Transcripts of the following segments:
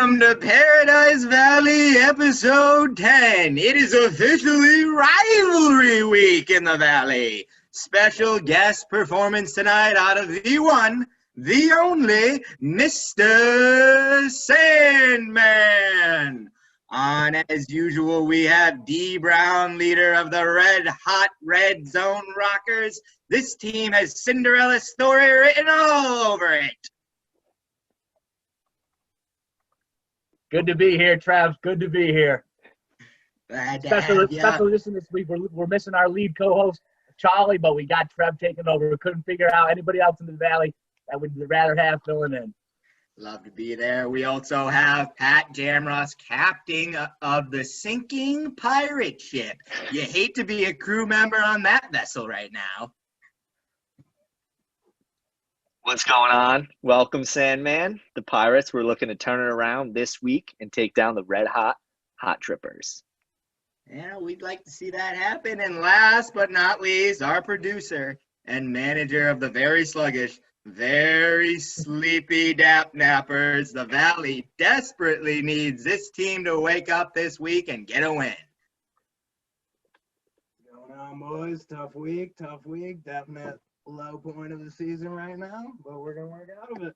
Welcome to Paradise Valley episode 10. It is officially rivalry week in the Valley. Special guest performance tonight out of the one, the only, Mr. Sandman. On as usual, we have D. Brown, leader of the Red Hot Red Zone Rockers. This team has Cinderella's story written all over it. Good to be here, Trav. Good to be here. Special listen this week. We're missing our lead co-host, Charlie, but we got Trev taking over. We couldn't figure out anybody else in the Valley that we'd rather have filling in. Love to be there. We also have Pat Jamross, captain of the sinking pirate ship. You hate to be a crew member on that vessel right now. What's going on? Welcome, Sandman. The Pirates, we're looking to turn it around this week and take down the Red Hot Trippers. Yeah, we'd like to see that happen. And last but not least, our producer and manager of the very sluggish, very sleepy Dap Nappers. The Valley desperately needs this team to wake up this week and get a win. What's going on, boys? Tough week. Definite low point of the season right now, but we're going to work out of it.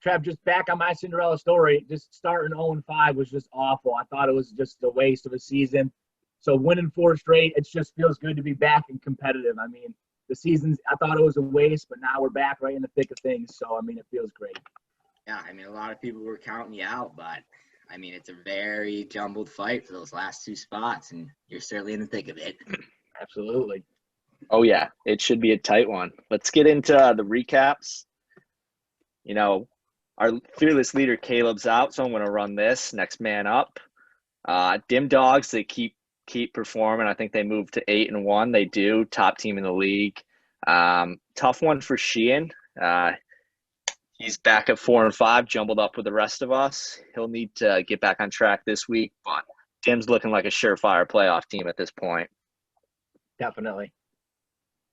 Trev, just back on my Cinderella story, just starting 0-5 was just awful. I thought it was just a waste of a season. So winning 4 straight, it just feels good to be back and competitive. I mean, the seasons, I thought it was a waste, but now we're back right in the thick of things. So, I mean, it feels great. Yeah, I mean, a lot of people were counting you out, but, I mean, it's a very jumbled fight for those last 2 spots, and you're certainly in the thick of it. Absolutely. Oh, yeah. It should be a tight one. Let's get into the recaps. You know, our fearless leader, Caleb's out, so I'm going to run this. Next man up. Dim Dogs, they keep performing. I think they moved to 8-1. They do. Top team in the league. Tough one for Sheehan. He's back at 4-5, jumbled up with the rest of us. He'll need to get back on track this week, but Dim's looking like a surefire playoff team at this point. Definitely.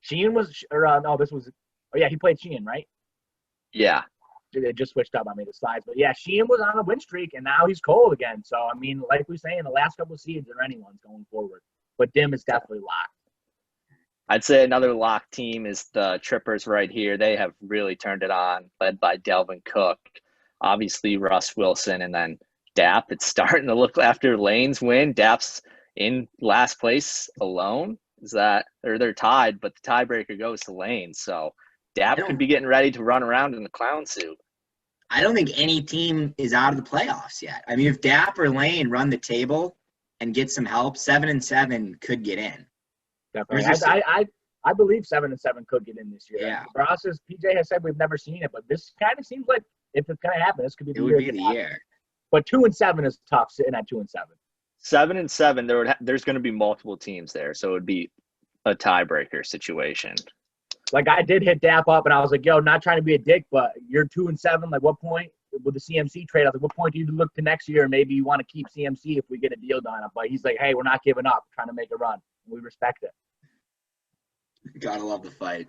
Sheehan was – or no, this was – oh, yeah, he played Sheehan, right? Yeah. They just switched up on me, the slides. But, yeah, Sheehan was on a win streak, and now he's cold again. So, I mean, like we were saying, the last couple of seeds are anyone's going forward. But Dim is definitely locked. I'd say another lock team is the Trippers right here. They have really turned it on, led by Delvin Cook. Obviously, Russ Wilson, and then Dap. It's starting to look after Lane's win. Dap's in last place alone. They're tied, but the tiebreaker goes to Lane. So Dap could be getting ready to run around in the clown suit. I don't think any team is out of the playoffs yet. I mean, if Dap or Lane run the table and get some help, 7-7 could get in. Definitely. I believe 7-7 could get in this year. Yeah. For us, as PJ has said, we've never seen it, but this kind of seems like if it's going to happen, this could be the year. It would be the year. But 2-7 is tough, sitting at 2-7. 7-7, there's going to be multiple teams there, so it would be a tiebreaker situation. Like, I did hit Dap up, and I was like, yo, not trying to be a dick, but you're 2-7. Like, what point with the CMC trade? I was like, what point do you look to next year? Maybe you want to keep CMC if we get a deal done. But he's like, hey, we're not giving up, trying to make a run. We respect it. Gotta love the fight.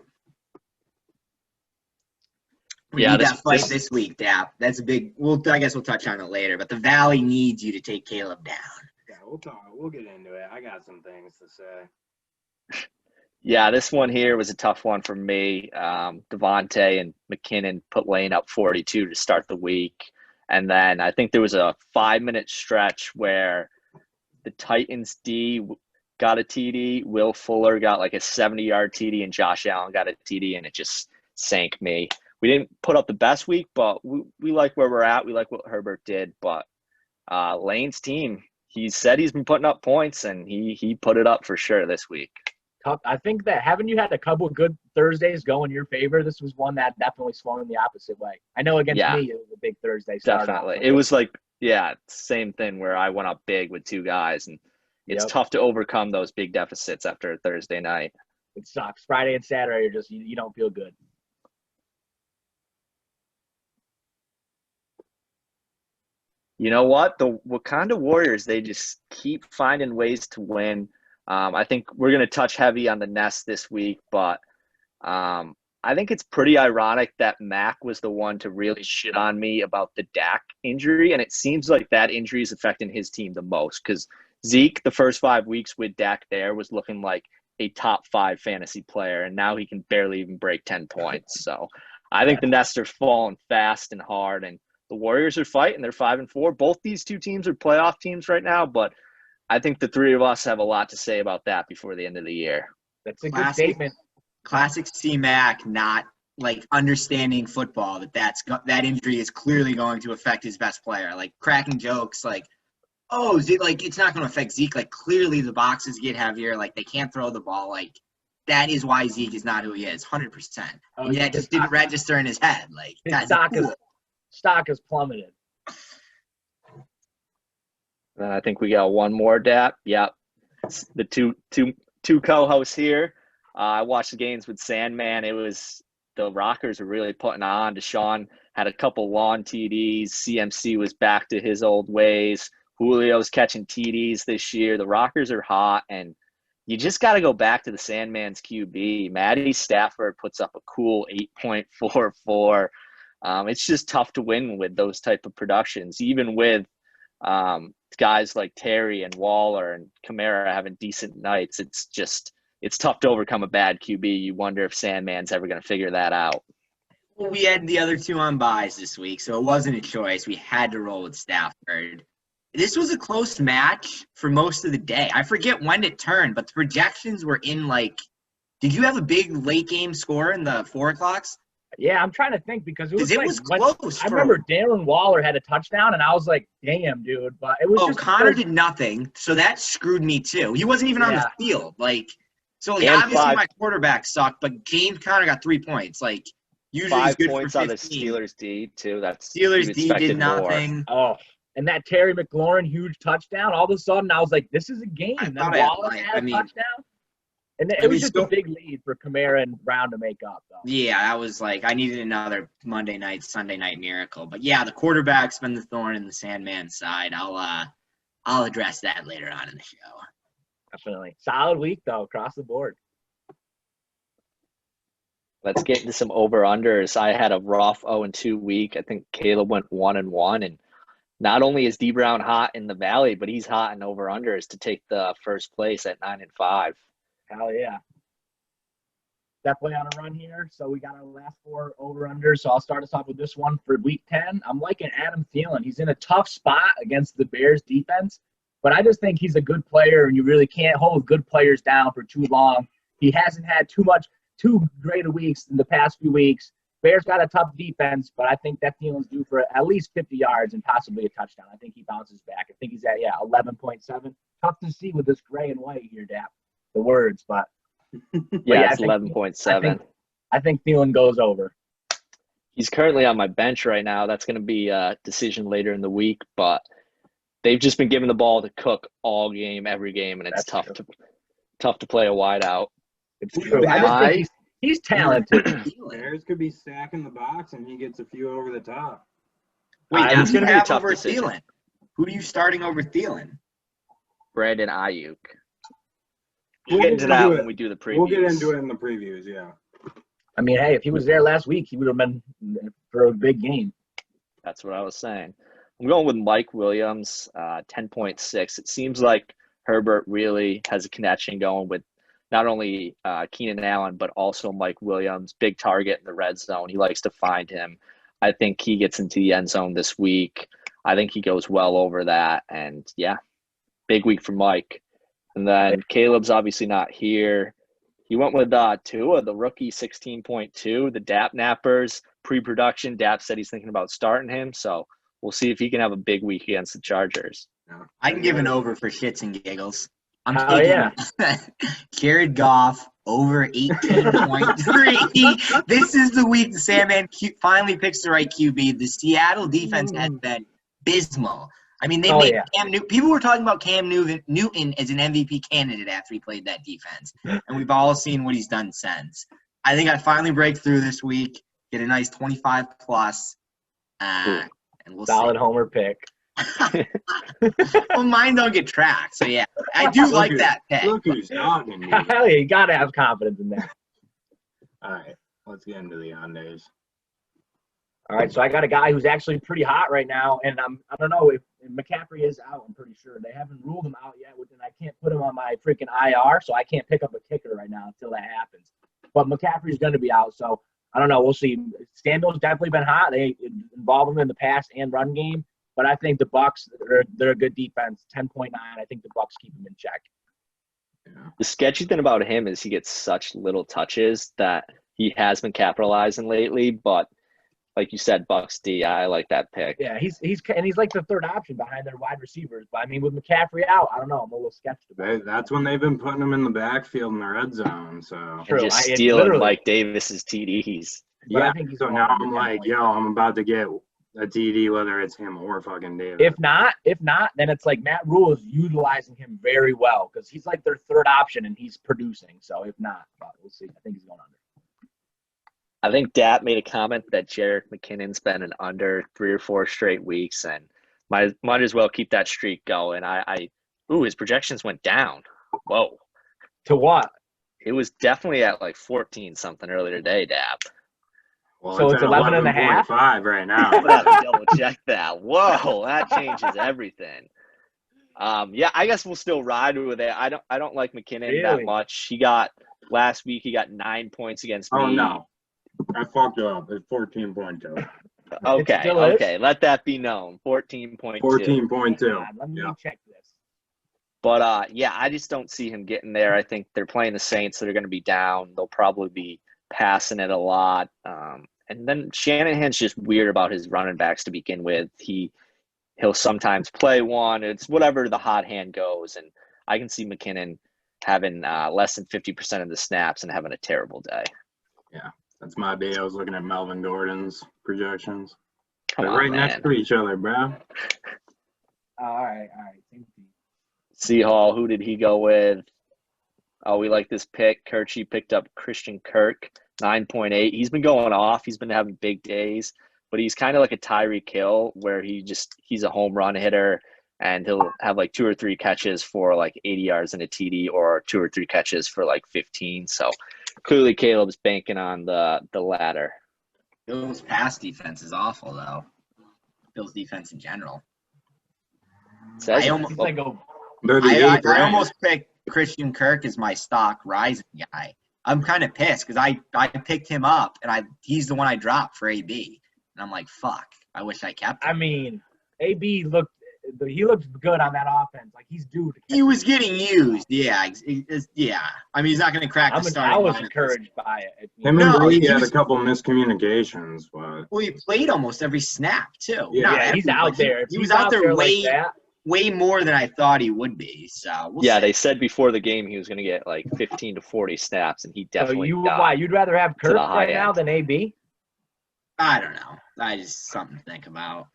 We Yeah, need that fight this week, Dap. That's a big. I guess we'll touch on it later. But the Valley needs you to take Caleb down. Yeah, we'll talk. We'll get into it. I got some things to say. Yeah, this one here was a tough one for me. Devontae and McKinnon put Lane up 42 to start the week. And then I think there was a 5-minute stretch where the Titans D got a TD, Will Fuller got like a 70-yard TD, and Josh Allen got a TD, and it just sank me. We didn't put up the best week, but we like where we're at. We like what Herbert did. But Lane's team, he said he's been putting up points, and he put it up for sure this week. I think that haven't you had a couple of good Thursdays go in your favor? This was one that definitely swung in the opposite way. I know against me it was a big Thursday. Definitely. It was like, same thing where I went up big with 2 guys, and it's tough to overcome those big deficits after a Thursday night. It sucks. Friday and Saturday are just you don't feel good. You know what? The Wakanda Warriors, they just keep finding ways to win. I think we're going to touch heavy on the Nest this week, but I think it's pretty ironic that Mac was the one to really shit on me about the Dak injury, and it seems like that injury is affecting his team the most because Zeke, the first 5 weeks with Dak there, was looking like a top 5 fantasy player, and now he can barely even break 10 points. So I think the Nets are falling fast and hard, and the Warriors are fighting. They're 5-4. Both these two teams are playoff teams right now, but I think the three of us have a lot to say about that before the end of the year. That's a good statement. Classic C-Mac not like understanding football, that injury is clearly going to affect his best player. Like cracking jokes like, oh, Zeke, like it's not going to affect Zeke. Like clearly the boxes get heavier. Like they can't throw the ball. Like that is why Zeke is not who he is, 100%. And that just didn't register in his head. Like his stock is plummeted. And I think we got one more, Dap. Yep. The two co-hosts here. I watched the games with Sandman. The Rockers were really putting on. Deshaun had a couple long TDs. CMC was back to his old ways. Julio's catching TDs this year. The Rockers are hot, and you just got to go back to the Sandman's QB. Matty Stafford puts up a cool 8.44. It's just tough to win with those type of productions, even with guys like Terry and Waller and Kamara having decent nights. It's tough to overcome a bad QB. You wonder if Sandman's ever going to figure that out. Well, we had the other two on buys this week, so it wasn't a choice. We had to roll with Stafford. This was a close match for most of the day. I forget when it turned, but the projections were in like – did you have a big late game score in the 4 o'clocks? Yeah, I'm trying to think because it was close. I remember Darren Waller had a touchdown, and I was like, damn, dude. But it was just Connor did nothing, so that screwed me too. He wasn't even on the field. Obviously my quarterback sucked, but James Conner got 3 points. Usually 5 he's good points for on the 15. Steelers D too. Steelers D did nothing. Oh, and that Terry McLaurin huge touchdown. All of a sudden, I was like, this is a game. And then Waller had a touchdown. And it was just a big lead for Kamara and Brown to make up, though. Yeah, that was I needed another Monday night, Sunday night miracle. But yeah, the quarterback's been the thorn in the Sandman's side. I'll address that later on in the show. Definitely. Solid week, though, across the board. Let's get into some over-unders. I had a rough 0-2 week. I think Caleb went 1-1. And not only is D Brown hot in the Valley, but he's hot in over-unders to take the first place at 9-5. Hell yeah. Definitely on a run here. So we got our last 4 over-unders. So I'll start us off with this one for week 10. I'm liking Adam Thielen. He's in a tough spot against the Bears defense, but I just think he's a good player, and you really can't hold good players down for too long. He hasn't had too great weeks in the past few weeks. Bears got a tough defense, but I think that Thielen's due for at least 50 yards and possibly a touchdown. I think he bounces back. I think he's at 11.7. Tough to see with this gray and white here, Dap. The words, but it's 11.7. I think Thielen goes over. He's currently on my bench right now. That's going to be a decision later in the week, but they've just been giving the ball to Cook all game, every game, and it's tough to play a wide out. It's true. I just think he's talented. Bears could be stacking the box, and he gets a few over the top. Wait, that's going to be a tough over decision. Thielen. Who are you starting over Thielen? Brandon Ayuk. We'll get into that when we do the previews. We'll get into it in the previews, yeah. I mean, hey, if he was there last week, he would have been for a big game. That's what I was saying. I'm going with Mike Williams, 10.6. It seems like Herbert really has a connection going with not only Keenan Allen, but also Mike Williams, big target in the red zone. He likes to find him. I think he gets into the end zone this week. I think he goes well over that. And, yeah, big week for Mike. And then Caleb's obviously not here. He went with Tua, the rookie, 16.2. The Dap Nappers, pre-production. Dap said he's thinking about starting him. So we'll see if he can have a big week against the Chargers. I can give an over for shits and giggles. I'm taking Jared Goff over 18.3. This is the week the Sandman finally picks the right QB. The Seattle defense has been abysmal. I mean, Cam Newton. People were talking about Cam Newton as an MVP candidate after he played that defense, and we've all seen what he's done since. I think I finally break through this week, get a nice 25 plus, and we'll solid homer pick. Well, mine don't get tracked, so yeah, I do like that pick. Look who's talking. Hell yeah, you gotta have confidence in that. All right, Let's get into the Hyundais. All right, so I got a guy who's actually pretty hot right now, and I don't know if McCaffrey is out. I'm pretty sure they haven't ruled him out yet, and I can't put him on my freaking IR, so I can't pick up a kicker right now until that happens. But McCaffrey's going to be out, so I don't know. We'll see. Samuel's definitely been hot. They involve him in the pass and run game, but I think the Bucs they're a good defense. 10.9. I think the Bucs keep him in check. Yeah. The sketchy thing about him is he gets such little touches that he has been capitalizing lately, but like you said, Bucks D, I like that pick. Yeah, he's like the third option behind their wide receivers. But I mean, with McCaffrey out, I don't know. I'm a little skeptical. That's when they've been putting him in the backfield in the red zone. So True. And just It's stealing literally- Mike Davis's TDs. But yeah. I think he's So going now under I'm 10 like, points. yo, I'm about to get a TD, whether it's him or fucking Davis. If not, then it's like Matt Rule is utilizing him very well because he's like their third option and he's producing. So if not, but we'll see. I think he's going under. I think Dat made a comment that Jerick McKinnon's been an under 3 or 4 straight weeks, and might as well keep that streak going. His projections went down. Whoa. To what? It was definitely at like 14 something earlier today, Dap. Well, So it's at 11 and a half? 11.5 right now. I'm gonna have to double check that. Whoa, that changes everything. Yeah, I guess we'll still ride with it. I don't like McKinnon that Really? much. Last week he got 9 points against me. Oh, no. I fucked up. It's 14.2. Okay, still is? okay. Let that be known. 14.2. 14.2. Let me Yeah. check this. But yeah, I just don't see him getting there. I think they're playing the Saints, so they're going to be down. They'll probably be passing it a lot. And then Shanahan's just weird about his running backs to begin with. He'll sometimes play one. It's whatever the hot hand goes. And I can see McKinnon having less than 50% of the snaps and having a terrible day. Yeah, that's my day. I was looking at Melvin Gordon's projections. Come They're on, right man. next to each other, bro. All right. Same thing. Hall, who did he go with? Oh, we like this pick. Kirchie picked up Christian Kirk, 9.8. He's been going off. He's been having big days, but he's kind of like a Tyreek Hill where he's a home run hitter and he'll have like 2 or 3 catches for like 80 yards in a TD or 2 or 3 catches for like 15. So clearly Caleb's banking on the latter. Bills' pass defense is awful, though. Bills' defense in general. Says I almost- He's like They're the I eighth ranked. almost picked Christian Kirk as my stock rising guy. I'm kind of pissed because I picked him up and he's the one I dropped for AB, and I'm like, fuck. I wish I kept him. I mean, AB looked good on that offense. Like he's due to. He was getting used. Yeah. Yeah. I mean, he's not going to crack the starting I was lineup. encouraged by it. Him and No, Brady he had was- a couple miscommunications, but Well, he played almost every snap too. Yeah, Not Yeah, he's every, out but there. If He was he's out there like that. way more than I thought he would be. So we'll Yeah, see. they said before the game he was going to get like 15 to 40 snaps, and he So definitely got. why? You'd rather have to the Kirk high right now end. than AB? I don't know. I just something to think about.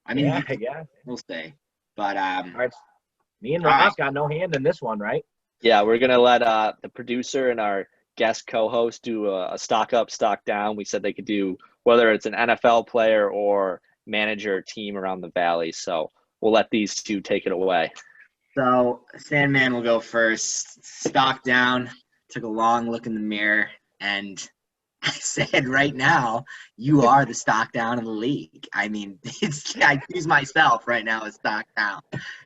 I mean, Yeah, I guess. we'll see. But All right. Me and All Ross right. got no hand in this one, right? Yeah, we're going to let the producer and our guest co-host do a stock up, stock down. We said they could do whether it's an NFL player or manager team around the Valley. So we'll let these two take it away. So Sandman will go first. Stock down. Took a long look in the mirror, and I said, right now, you are the stock down of the league. I mean, I choose myself right now as stock down.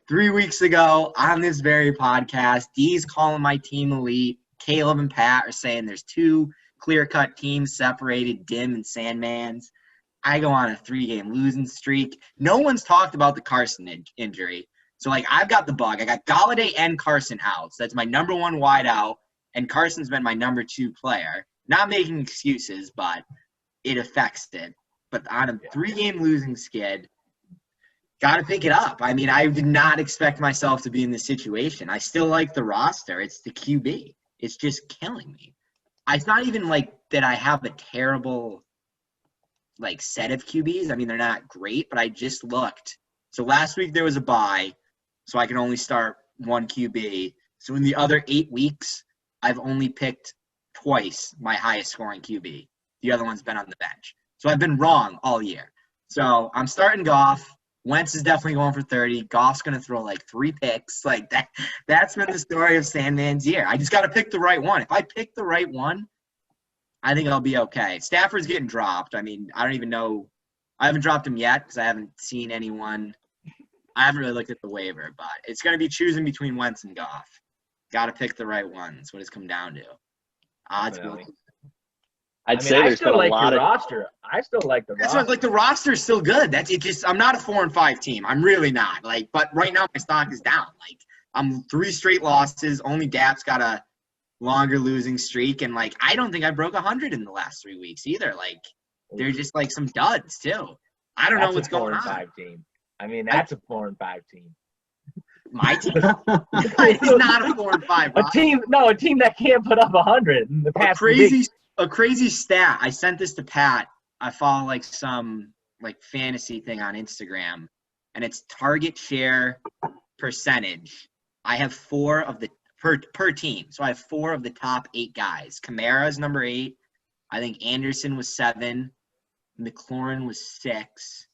3 weeks ago on this very podcast, D's calling my team elite. Caleb and Pat are saying there's 2 clear-cut teams separated, Dim and Sandman's. I go on a 3-game losing streak. No one's talked about the Carson injury. So, I've got the bug. I got Galladay and Carson out. So that's my number 1 wideout, and Carson's been my number 2 player. Not making excuses, but it affects it. But on a 3-game losing skid, got to pick it up. I mean, I did not expect myself to be in this situation. I still like the roster. It's the QB. It's just killing me. It's not even like that I have a terrible set of QBs. I mean, they're not great, but I just looked. So last week there was a bye, so I can only start 1 QB. So in the other 8 weeks, I've only picked twice my highest scoring QB. The other one's been on the bench. So I've been wrong all year. So I'm starting Goff. Wentz is definitely going for 30. Goff's going to throw 3 picks. That's been the story of Sandman's year. I just got to pick the right one. If I pick the right one, I think I'll be okay. Stafford's getting dropped. I mean, I don't even know. I haven't dropped him yet because I haven't seen anyone. I haven't really looked at the waiver, but it's going to be choosing between Wentz and Goff. Got to pick the right ones. What it's come down to. Odds. Definitely. I'd say I there's still been a like lot your of roster. I still like the That's roster. what, like the roster's still good. That's it. Just I'm not a 4-5 team. I'm really not. Like, but right now my stock is down. Like I'm 3 straight losses. Only Dap's got a longer losing streak, and like I don't think I broke 100 in the last 3 weeks either. Like they're just like some duds too. I don't know what's going on. 4-5 team. I mean, that's a 4-5 team. My team is not a 4-5. A team that can't put up 100 in the past. A crazy stat. I sent this to Pat. I follow like some like fantasy thing on Instagram, and it's target share percentage. I have 4 of the per team, so I have 4 of the top 8 guys. Kamara's number 8. I think Anderson was 7. McLaurin was 6.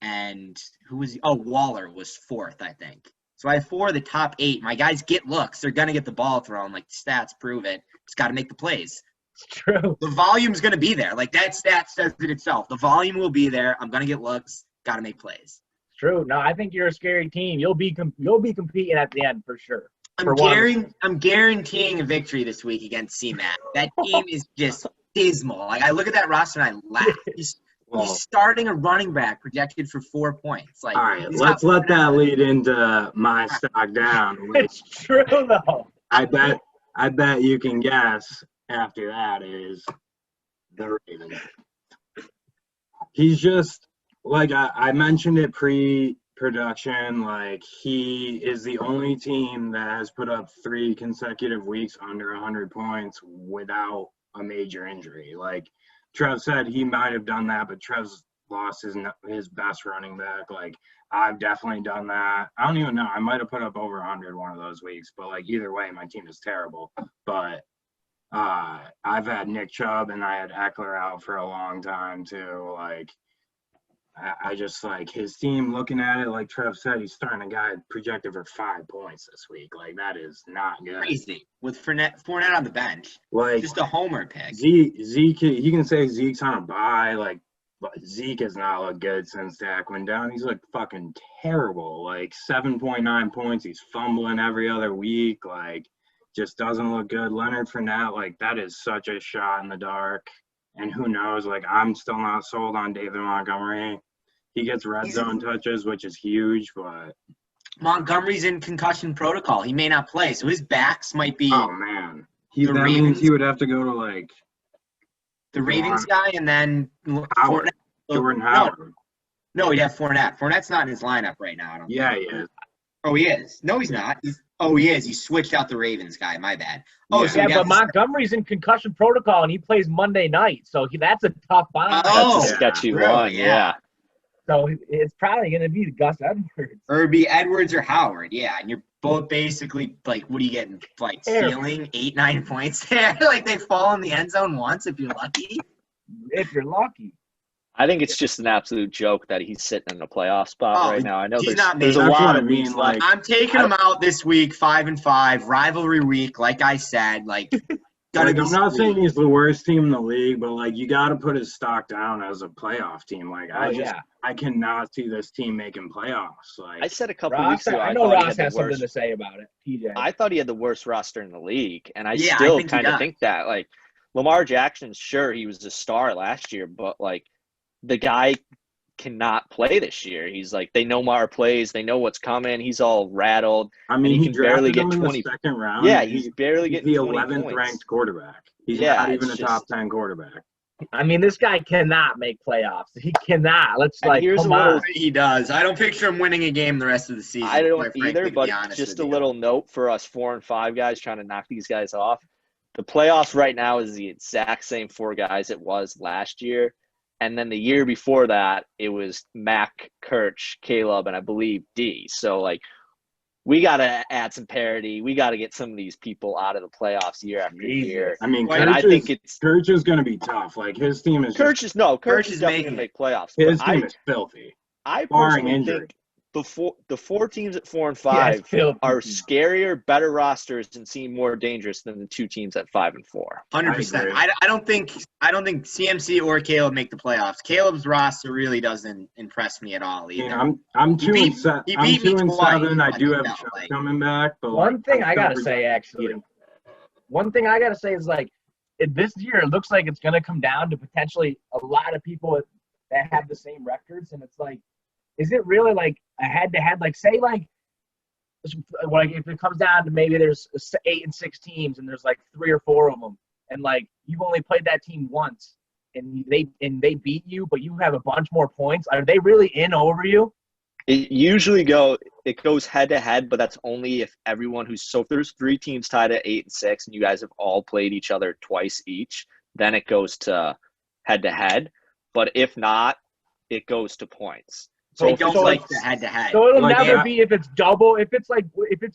And who was Waller was 4th, I think. So I have 4 of the top 8. My guys get looks. They're gonna get the ball thrown. Like the stats prove it. Just got to make the plays. It's true. The volume's going to be there. Like that stat says it itself. The volume will be there. I'm going to get looks. Got to make plays. It's true. No, I think you're a scary team. You'll be competing at the end for sure. I'm guaranteeing a victory this week against CMAC. That team is just dismal. Like I look at that roster and I laugh. He's starting a running back projected for 4 points. Like, all right, let's let that lead into my stock down. It's true though. I bet you can guess after that is the Ravens. He's just like I mentioned it pre-production. Like he is the only team that has put up 3 consecutive weeks under 100 points without a major injury. Like Trev said, he might have done that, but Trev's lost his best running back. Like I've definitely done that. I don't even know. I might have put up over 100 one of those weeks, but like either way, my team is terrible. But I've had Nick Chubb and I had Eckler out for a long time too. Like I just like his team looking at it, like Trev said, he's starting a guy projected for 5 points this week. Like that is not good. Crazy with Fournette on the bench. Like just a homer pick. Zeke, you can say Zeke's on a bye, like, but Zeke has not looked good since Dak went down. He's looked fucking terrible. Like 7.9 points. He's fumbling every other week. Like just doesn't look good. Leonard Fournette, like that is such a shot in the dark. And who knows? Like I'm still not sold on David Montgomery. He gets red zone touches, which is huge, but Montgomery's in concussion protocol. He may not play, so his backs might be. Oh man, that means he would have to go to like the Ravens guy, and then Howard, Jordan Howard. No, he'd have Fournette. Fournette's not in his lineup right now. I don't yeah, think. he is. Oh, he is. No, he's not. He is. He switched out the Ravens guy. My bad. Oh, yeah, but Montgomery's in concussion protocol, and he plays Monday night, so that's a tough buy. That's a sketchy one, yeah. So it's probably going to be Gus Edwards. Or it'd be Edwards or Howard, yeah. And you're both basically, like, what are you getting? Like, stealing 8-9 points there? Like, they fall in the end zone once if you're lucky? If you're lucky. I think it's just an absolute joke that he's sitting in a playoff spot right now. I know there's a That's lot what of I mean, weeks like, left. I'm taking him out this week, 5-5, rivalry week, like I said. Like, I'm not saying he's the worst team in the league, but like you got to put his stock down as a playoff team. Like I cannot see this team making playoffs. Like I said a couple Ross, weeks ago, I know Ross has something to say about it. TJ, I thought he had the worst roster in the league, and I still kind of think that. Like Lamar Jackson, sure, he was a star last year, but like the guy cannot play this year. He's like, they know our plays, they know what's coming. He's all rattled. I mean, he can barely get 20 in the second round. Yeah, he's barely getting the 11th ranked quarterback. He's not even a top 10 quarterback. I mean, this guy cannot make playoffs. He cannot. Come on. He does. I don't picture him winning a game the rest of the season. I don't either, but just a little note for us 4 and 5 guys trying to knock these guys off. The playoffs right now is the exact same 4 guys it was last year. And then the year before that, it was Mac, Kirch, Caleb, and I believe D. So, like, we got to add some parity. We got to get some of these people out of the playoffs year after year. I mean, Kirch is going to be tough. Like, his team is Kirch is definitely going to make playoffs. His team is filthy. I personally think the four teams at 4 and Yeah, 5 it's filthy. are scarier, better rosters, and seem more dangerous than the 2 teams at 5 and 4. 100%. agree. I don't think CMC or Caleb make the playoffs. Caleb's roster really doesn't impress me at all I mean, either. I'm He 2 beat- and 7. he I'm beat me 2 and twice, 7. I but do he have felt Chuck like- coming back, but One thing I'm I gotta still say, actually, one thing I gotta say is like this year it looks like it's gonna come down to potentially a lot of people that have the same records, and it's like, is it really like a head-to-head? Like, say like if it comes down to maybe there's 8 and 6 teams, and there's like 3 or 4 of them, and like you've only played that team once, and they beat you, but you have a bunch more points. Are they really in over you? It goes head to head, but that's only if if there's 3 teams tied at 8 and 6, and you guys have all played each other twice each, then it goes to head to head. But if not, it goes to points. So I So don't like the head-to-head. So it'll Like, never yeah. be if it's double. If it's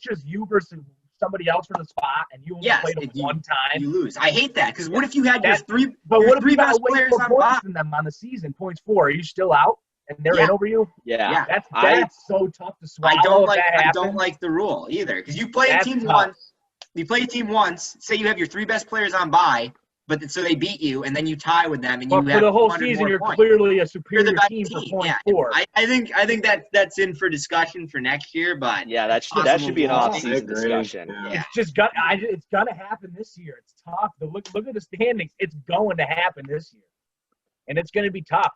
just you versus somebody else for the spot, and you only Yes, played them if you- one time. You lose. I hate that because what if you had your That- three But your what if three you got best way players more on points bot? than them on the season? Points 4. Are you still out? And they're Yeah. in over you? Yeah. That's so tough to swallow. I don't if like that I happens. don't like the rule either because you play a That's team tough. once. You play a team once. Say you have your 3 best players on bye, but so they beat you, and then you tie with them, and But you for have the whole 200 season, more you're points. clearly a You're superior the best team for team. point Yeah, 4. I think that's in for discussion for next year, but Yeah, that should be an Possible. off-season I agree. discussion. Yeah. Yeah. It's just it's gonna happen this year. It's tough. Look at the standings. It's going to happen this year, and it's gonna be tough.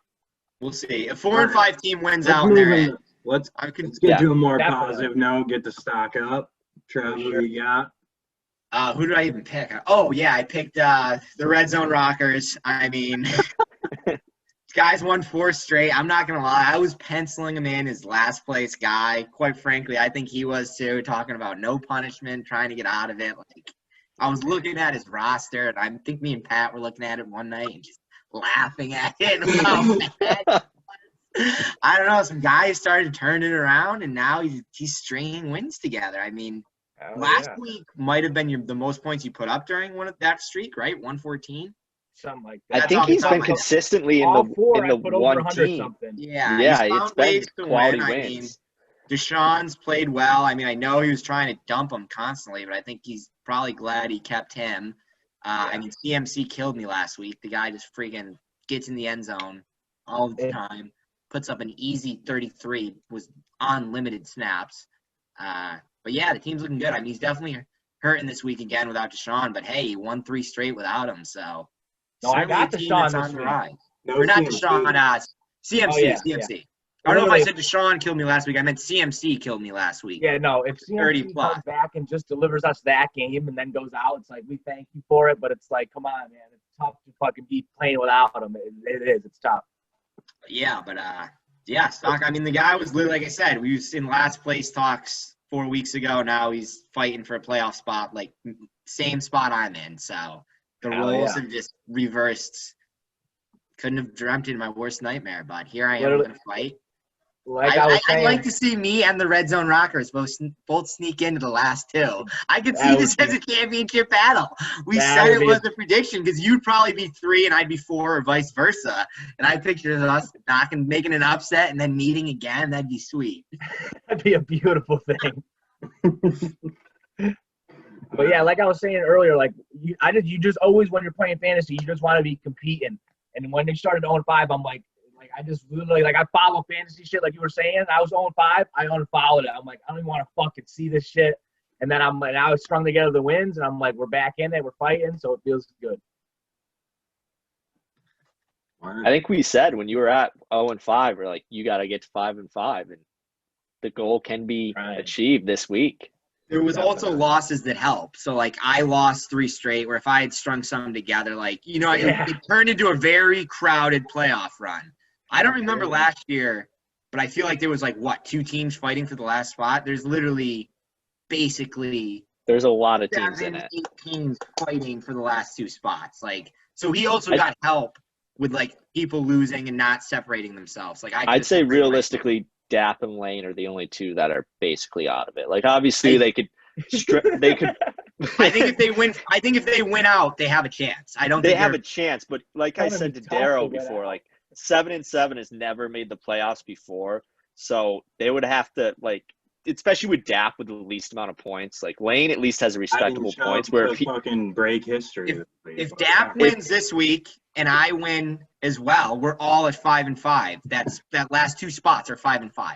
we'll see. A 4 and 5 team wins Let's out, and move they're in. in. Let's I could, get Yeah, to a more definitely. positive note. Get the stock up. Trev, who you got? who did I even pick? Oh yeah, I picked the Red Zone Rockers. I mean, guys won 4 straight. I'm not gonna lie, I was penciling him in as last place guy. Quite frankly, I think he was too. Talking about no punishment, trying to get out of it. Like I was looking at his roster, and I think me and Pat were looking at it one night and just laughing at it. And how bad it was. I don't know. Some guys started turning it around, and now he's stringing wins together. I mean. Last week might have been the most points you put up during that streak, right? 114. Something like I that. think he's been All consistently in All the 4, in the I put over one 100 team. something. Yeah, Yeah, he's it's found been ways to quality win. wins. I mean, Deshaun's played well. I mean, I know he was trying to dump him constantly, but I think he's probably glad he kept him. I mean, CMC killed me last week. The guy just freaking gets in the end zone all the time, puts up an easy 33, was on limited snaps. But yeah, the team's looking good. I mean, he's definitely hurting this week again without Deshaun, but hey, he won 3 straight without him, so. No, I got certainly a team Deshaun that's this on the week. rise. No Or not CMC. Deshaun, CMC, Oh, yeah, CMC. I don't know if I said Deshaun killed me last week. I meant CMC killed me last week. Yeah, no, if 30 CMC plus. comes back and just delivers us that game and then goes out, it's like, we thank you for it, but it's like, come on, man. It's tough to fucking be playing without him. It is. It's tough. Yeah, but yeah, stock. I mean, the guy was literally, like I said, we was in last place talks 4 weeks ago. Now he's fighting for a playoff spot, like same spot I'm in. So the Hell roles yeah. have just reversed. Couldn't have dreamt in my worst nightmare, but here I am Literally. going to fight. Like I was saying, I'd like to see me and the Red Zone Rockers both sneak into the last 2. I could see That this would as a championship battle. We That said would it be was a prediction because you'd probably be 3 and I'd be 4 or vice versa. And I pictured us making an upset and then meeting again. That'd be sweet. that'd be a beautiful thing. But yeah, like I was saying earlier, like you just always, when you're playing fantasy, you just want to be competing. And when they started 0-5, I'm like I just literally, like, I follow fantasy shit like you were saying. I was 0-5, I unfollowed it. I'm like, I don't even want to fucking see this shit. And then I was strung together the wins, and I'm like, we're back in it, we're fighting, so it feels good. I think we said when you were at 0-5, we're like, you got to get to 5-5, and the goal can be achieved this week. There was also losses that help. So, like, I lost 3 straight, where if I had strung some together, like, it turned into a very crowded playoff run. I don't remember last year, but I feel like there was, like, 2 teams fighting for the last spot? There's literally basically there's a lot of teams 7, in it. 8 teams fighting for the last 2 spots. Like, so he also got help with, like, people losing and not separating themselves. Like, I'd say realistically, Dap and Lane are the only 2 that are basically out of it. Like, obviously they could they could I think if they win out, they have a chance. They have a chance, but like I It's said gonna to be tough Darrow to win before, out. like 7-7 has never made the playoffs before. So they would have to, like, especially with Dap with the least amount of points. Like, Lane at least has a I respectable didn't show points. up Where to if he, fucking break history this week. If but Dap yeah. wins this week and I win as well, we're all at 5-5. That last 2 spots are 5-5.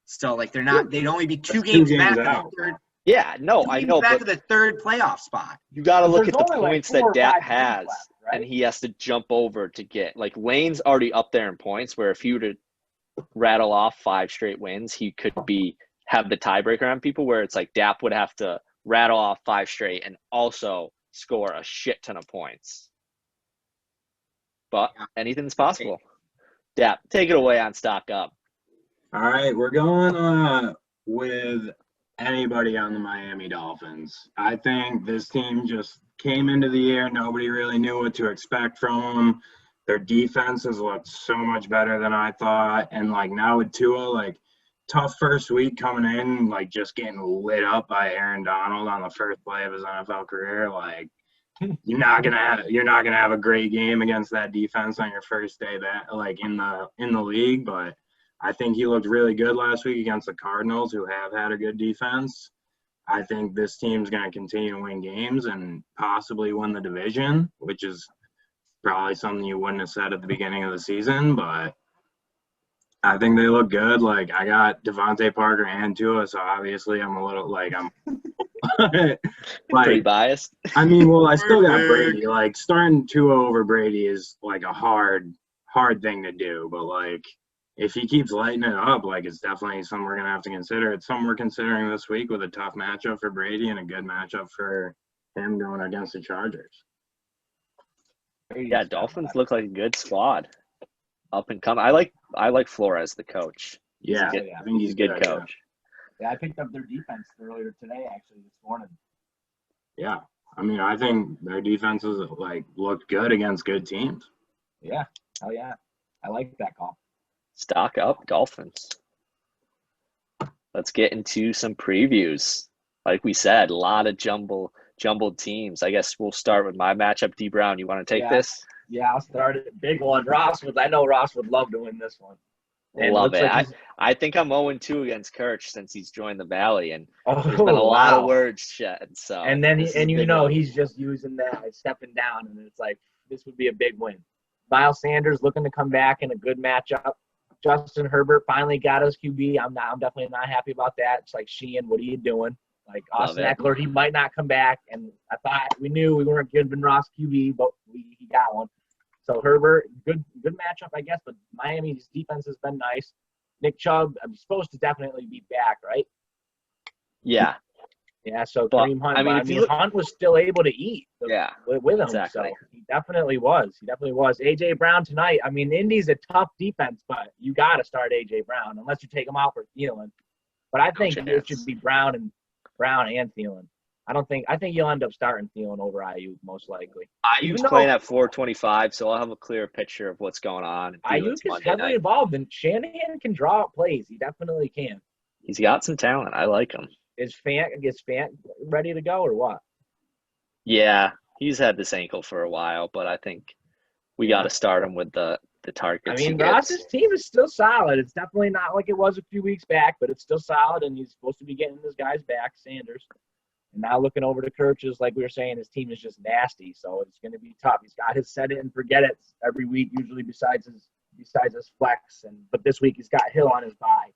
So like they'd only be 2 games games back out. of the third. yeah, no, 2 I games know, back but of the third playoff spot. you got to But look at there's the only, like, points 4 that or Dap 5 games has, left, right? and he has to jump over to get. Like, Lane's already up there in points, where if he were to rattle off 5 straight wins, he could have the tiebreaker on people, where it's like Dap would have to rattle off 5 straight and also score a shit ton of points. But anything's possible. Dap, take it away on Stock Up. All right, we're going with anybody on the Miami Dolphins. I think this team just came into the year. Nobody really knew what to expect from them. Their defense has looked so much better than I thought. And, like, now with Tua, like, tough first week coming in, like, just getting lit up by Aaron Donald on the first play of his NFL career. Like, you're not gonna have a great game against that defense on your first day back, like in the league. But I think he looked really good last week against the Cardinals, who have had a good defense. I think this team's going to continue to win games and possibly win the division, which is probably something you wouldn't have said at the beginning of the season. But I think they look good. Like, I got Devontae Parker and Tua, so obviously I'm a little like I'm Pretty like, biased. I mean, well, I still got Brady. Like, starting Tua over Brady is like a hard thing to do. But, like, if he keeps lighting it up, like, it's definitely something we're gonna have to consider. It's something we're considering this week with a tough matchup for Brady and a good matchup for him going against the Chargers. Yeah, Dolphins look like a good squad. Up and coming. I like Flores, the coach. Yeah, I think he's a good coach. Yeah, I picked up their defense earlier today, actually, this morning. Yeah, I mean, I think their defenses like looked good against good teams. Yeah, hell yeah, I like that call. Stock Up, Dolphins. Let's get into some previews. Like we said, a lot of jumbled teams. I guess we'll start with my matchup. D Brown, you want to take this? Yeah, I'll start it. Big one. I know Ross would love to win this one. And Love it. Like I think I'm 0-2 against Kirch since he's joined the Valley, and there's been a wow. lot of words shed. So and then he's just using that, stepping down, and it's like this would be a big win. Miles Sanders looking to come back in a good matchup. Justin Herbert finally got us QB. I'm definitely not happy about that. It's like, Sheehan, what are you doing? Like, Austin Eckler, he might not come back, and I thought we knew we weren't giving Ross QB, but he got one. So Herbert, good matchup, I guess. But Miami's defense has been nice. Nick Chubb, I'm supposed to definitely be back, right? Yeah. Yeah. So But, Kareem Hunt. I mean, Hunt was still able to eat. With him. Exactly. So he definitely was. AJ Brown tonight. I mean, Indy's a tough defense, but you got to start AJ Brown unless you take him out for Thielen. But I think it should be Brown and Thielen. I think you'll end up starting Thielen over Ayuk most likely. Ayuk's playing at 425, so I'll have a clear picture of what's going on. Ayuk is heavily involved, and Shanahan can draw up plays. He definitely can. He's got some talent. I like him. Is Fant ready to go or what? Yeah, he's had this ankle for a while, but I think we got to start him with the targets. I mean, Ross's team is still solid. It's definitely not like it was a few weeks back, but it's still solid, and he's supposed to be getting his guys back, Sanders. And now looking over to Kirch's, like we were saying, his team is just nasty, so it's going to be tough. He's got his set it and forget it every week, usually besides his flex. But this week he's got Hill on his bye.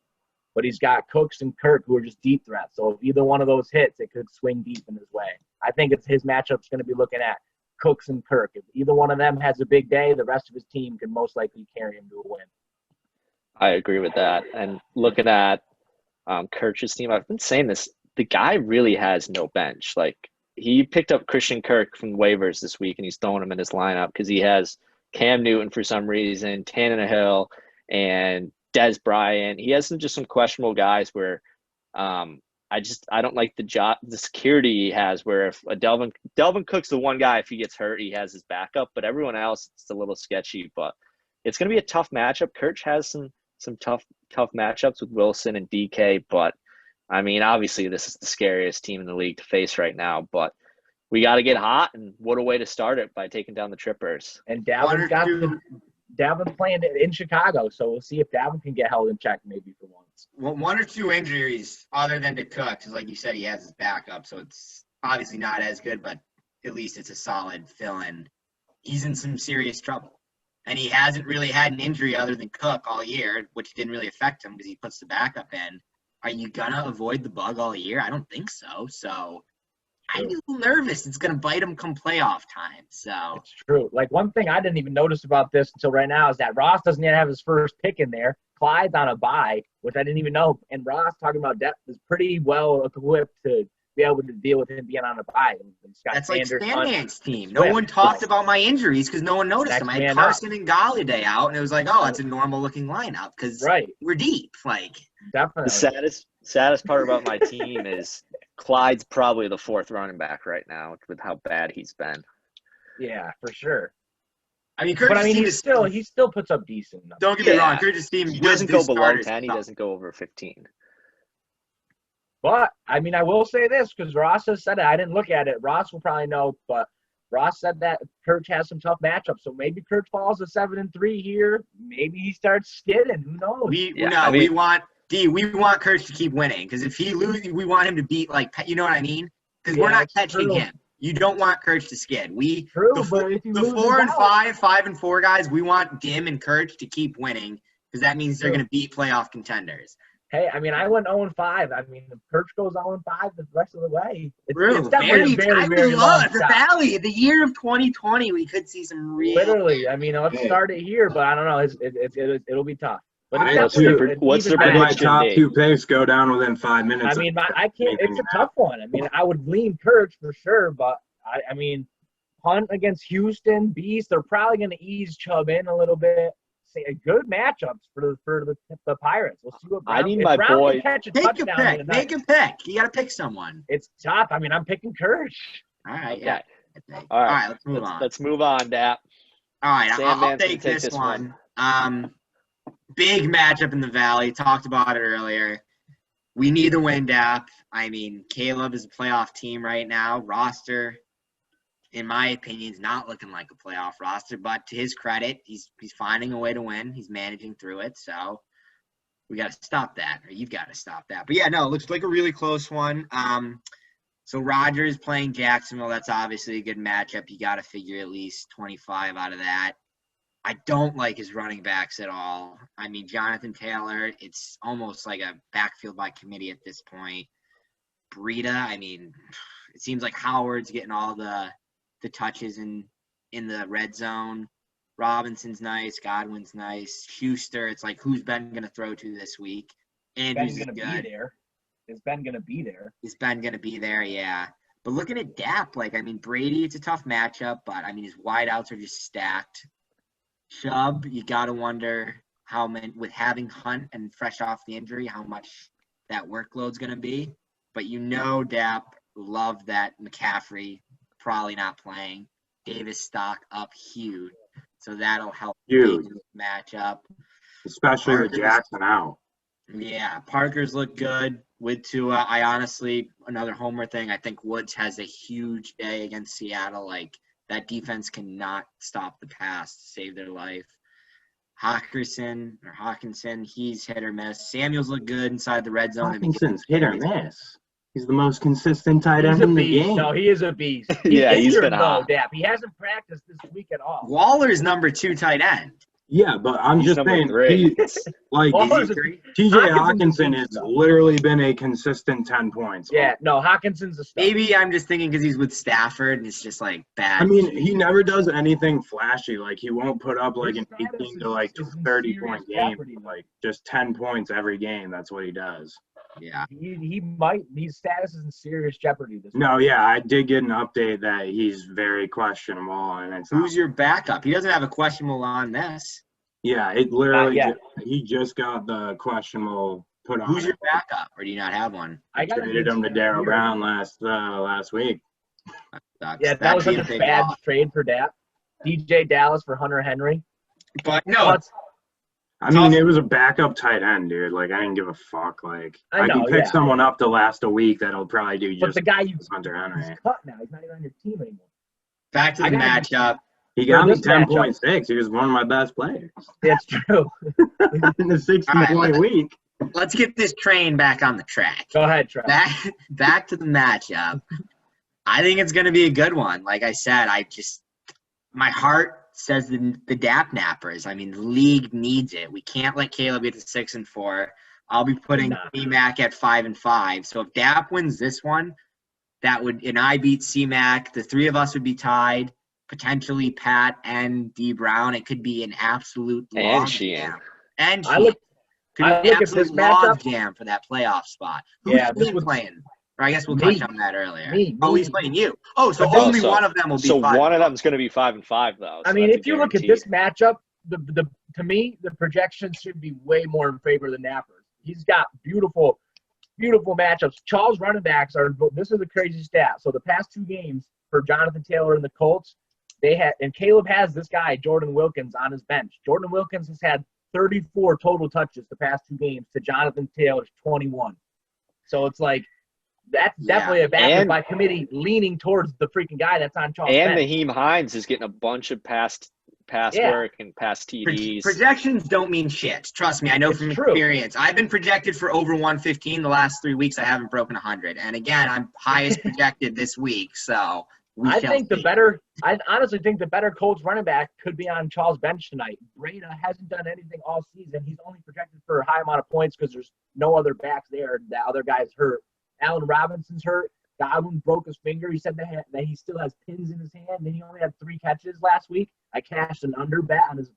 But he's got Cooks and Kirk, who are just deep threats. So if either one of those hits, it could swing deep in his way. I think his matchup's going to be looking at Cooks and Kirk. If either one of them has a big day, the rest of his team can most likely carry him to a win. I agree with that. And looking at Kirch's team, I've been saying this. The guy really has no bench. Like, he picked up Christian Kirk from waivers this week, and he's throwing him in his lineup because he has Cam Newton for some reason, Tannehill, and Dez Bryant. He has some questionable guys where I don't like the security he has, where if Delvin Cook's the one guy, if he gets hurt, he has his backup, but everyone else, it's a little sketchy. But it's going to be a tough matchup. Kirch has some tough matchups with Wilson and DK, but I mean, obviously this is the scariest team in the league to face right now, but we got to get hot, and what a way to start it by taking down the Trippers. And Dalvin's Davin's playing in Chicago, so we'll see if Davin can get held in check maybe for once. Well, 1 or 2 injuries other than to Cook, because like you said, he has his backup, so it's obviously not as good, but at least it's a solid fill-in. He's in some serious trouble. And he hasn't really had an injury other than Cook all year, which didn't really affect him because he puts the backup in. Are you going to avoid the bug all year? I don't think so. So I'm a little nervous. It's going to bite him come playoff time. So it's true. Like, one thing I didn't even notice about this until right now is that Ross doesn't yet have his first pick in there. Clyde's on a bye, which I didn't even know. And Ross, talking about depth, is pretty well equipped to be able to deal with him being on a bye. That's like Stanman's team. No one talked about my injuries because no one noticed them. I had Carson and Galladay out, and it was like, oh, it's a normal-looking lineup because we're deep. Like, definitely. The saddest part about my team is Clyde's probably the 4th running back right now with how bad he's been. Yeah, for sure. I mean, he still puts up decent numbers. Don't get me wrong. Curtis' team he doesn't go below 10. He doesn't go over 15. But, I mean, I will say this because Ross has said it. I didn't look at it. Ross will probably know, but Ross said that Kirch has some tough matchups. So maybe Kirch falls to 7-3 here. Maybe he starts skidding. Who knows? We want Kirch to keep winning because if he loses, we want him to beat, like, you know what I mean? Because we're not catching him. You don't want Kirch to skid. The 4 and 5, 5 and 4 guys, we want Dim and Kirch to keep winning because that means they're going to beat playoff contenders. Hey, I mean, I went 0-5. I mean, if Kirch goes 0-5 the rest of the way. It's definitely very long the Valley. The year of 2020, we could see some real. Literally, I mean, let's start it here, but I don't know. It'll be tough. But what's the prediction? My top 2 picks go down within 5 minutes. I mean, I can't. It's a tough one. I mean, I would lean Kirch for sure, but I mean, Hunt against Houston, Beast. They're probably going to ease Chubb in a little bit. A good matchups for the Pirates. We'll see what Brown, I need my boy. Make a pick. You got to pick someone. It's tough. I mean, I'm picking Kirch. All right. Yeah. All right. Let's move on. Let's move on, Dap. All right. I'll take this one. Big matchup in the Valley. Talked about it earlier. We need to win, Dap. I mean, Caleb is a playoff team right now. Roster, in my opinion, is not looking like a playoff roster, but to his credit, he's finding a way to win. He's managing through it, so we got to stop that, or you've got to stop that. But, yeah, no, it looks like a really close one. So Rodgers playing Jacksonville, that's obviously a good matchup. You got to figure at least 25 out of that. I don't like his running backs at all. I mean, Jonathan Taylor, it's almost like a backfield by committee at this point. Breida, I mean, it seems like Howard's getting all the touches in the red zone. Robinson's nice. Godwin's nice. Schuster, it's like, who's Ben going to throw to this week? Andrews is good. Is Ben going to be there? Is Ben going to be there? Yeah. But looking at Dap, like, I mean, Brady, it's a tough matchup, but, I mean, his wideouts are just stacked. Chubb, you got to wonder how many, with having Hunt and fresh off the injury, how much that workload's going to be. But you know Dap loved that McCaffrey probably not playing. Davis stock up huge. So that'll help huge matchup. Especially with Jackson out. Yeah, Parker's look good with Tua. I honestly, another homer thing, I think Woods has a huge day against Seattle. Like, that defense cannot stop the pass to save their life. Hawkinson, he's hit or miss. Samuels look good inside the red zone. Hawkinson's hit or miss. He's the most consistent tight end in the game. No, he is a beast. He's been hot. Dap. He hasn't practiced this week at all. Waller's number 2 tight end. Yeah, but I'm just saying, TJ Hawkinson has literally been a consistent 10 points. Yeah, no, Hawkinson's a star. Maybe I'm just thinking because he's with Stafford and it's just like bad. I mean, he never does anything flashy. Like, he won't put up like an 18 to like 30-point game. Like, just 10 points every game. That's what he does. Yeah. His status is in serious jeopardy this week. No, yeah, I did get an update that he's very questionable. And who's your backup? He doesn't have a questionable on this. Yeah, it literally he just got the questionable put on. Who's your backup, or do you not have one? I traded him to Darryl Brown last week. Yeah, that was such a bad trade for Dap. DJ Dallas for Hunter Henry. But no, I mean, it was a backup tight end, dude. Like, I didn't give a fuck. Like, I can pick someone up to last a week that'll probably do just the guy Hunter Henry. He's cut now. He's not even on your team anymore. Back to the matchup. He got me this matchup. 10.6. He was one of my best players It's true. in the 16 All right, point week. Let's get this train back on the track. Go ahead, Trev. Back to the matchup. I think it's going to be a good one. Like I said, my heart says the Dap Nappers. I mean, the league needs it. We can't let Caleb get to 6-4. I'll be putting C-Mac at 5-5. So if Dap wins this one, and I beat C-Mac, the three of us would be tied. Potentially Pat and D Brown. It could be an absolute log jam. And Sheehan. Could be an absolute log jam for that playoff spot. Who's playing? Or I guess we'll touch on that earlier. He's playing you. Oh, so only one of them will be 5. So one of them is going to be 5-5 though. I mean, if you look at this matchup, to me, the projections should be way more in favor of the Nappers. He's got beautiful matchups. Charles running backs this is a crazy stat. So the past 2 games for Jonathan Taylor and the Colts, and Caleb has this guy, Jordan Wilkins, on his bench. Jordan Wilkins has had 34 total touches the past 2 games to Jonathan Taylor's 21. So it's like, that's definitely a backer by committee leaning towards the freaking guy that's on Charles And bench. Naheem Hines is getting a bunch of past work and past TDs. Projections don't mean shit. Trust me, I know from experience. I've been projected for over 115 the last 3 weeks. I haven't broken 100. And again, I'm highest projected this week. So I honestly think the better Colts running back could be on Charles' bench tonight. Breda hasn't done anything all season. He's only projected for a high amount of points because there's no other backs there. That other guy's hurt. Allen Robinson's hurt. Godwin broke his finger. He said that he still has pins in his hand, and he only had 3 catches last week. I cashed an under bet on his